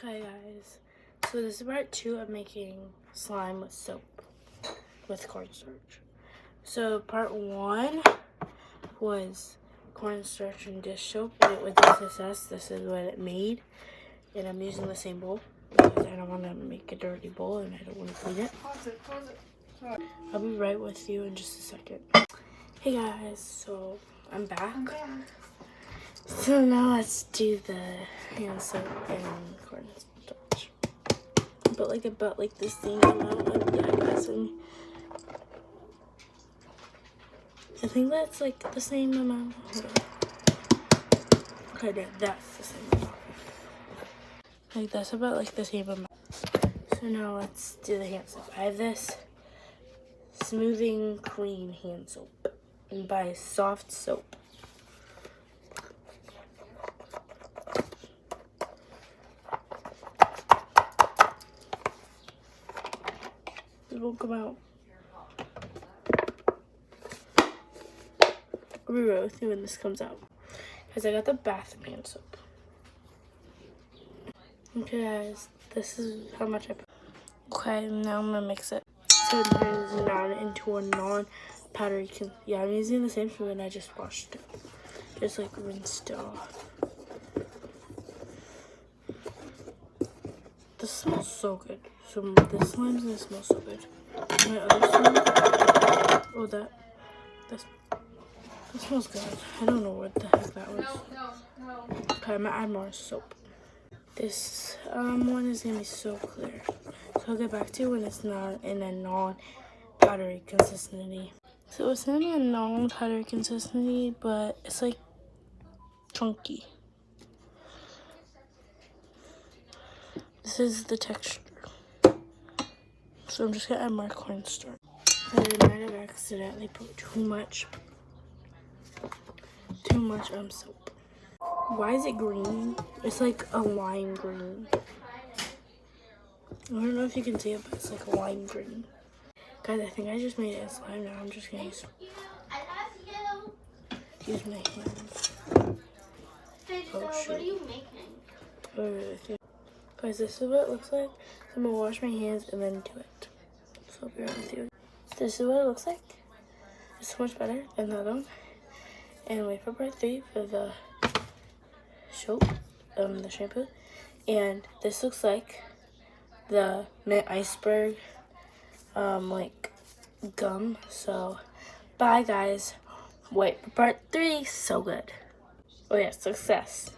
Okay guys, so this is part 2 of making slime with soap, with cornstarch. So part 1 was cornstarch and dish soap, and it was a success. This is what it made, and I'm using the same bowl because I don't want to make a dirty bowl and I don't want to clean it. Pause it. Sorry. I'll be right with you in just a second. Hey guys, so I'm back. So now let's do the hand soap and cornstarch. But about the same amount of, yeah, guys. I think that's like the same amount. Okay, yeah, that's the same amount. Like that's about like the same amount. So now let's do the hand soap. I have this smoothing clean hand soap and by Soft Soap. It won't come out. I'll be right with you when this comes out. Because I got the bathroom hand soap. Okay guys, this is how much I put. Okay, now I'm going to mix it. So it turns into a non-powdery yeah, I'm using the same spoon I just washed it. Just like rinsed it off. This smells so good. So this slime's gonna smell so good. My other slime, oh that smells good. I don't know what the heck that was. No. Okay, I'm gonna add more soap. This one is gonna be so clear. So I'll get back to you when it's not in a non-powdery consistency. So it's in a non-powdery consistency, but it's like chunky. This is the texture. So I'm just gonna add more cornstarch. I might have accidentally put too much soap. Why is it green? It's like a lime green. I don't know if you can see it, but it's like a lime green. Guys, I think I just made it a slime now. I'm just gonna use my hands. Oh shoot. What are you making? Guys, this is what it looks like. So I'm gonna wash my hands and then do it. So I'll be right with you. This is what it looks like. It's so much better than the other one. And wait for part 3 for the soap, the shampoo. And this looks like the mint iceberg, like gum. So bye guys. Wait for part 3. So good. Oh yeah, success.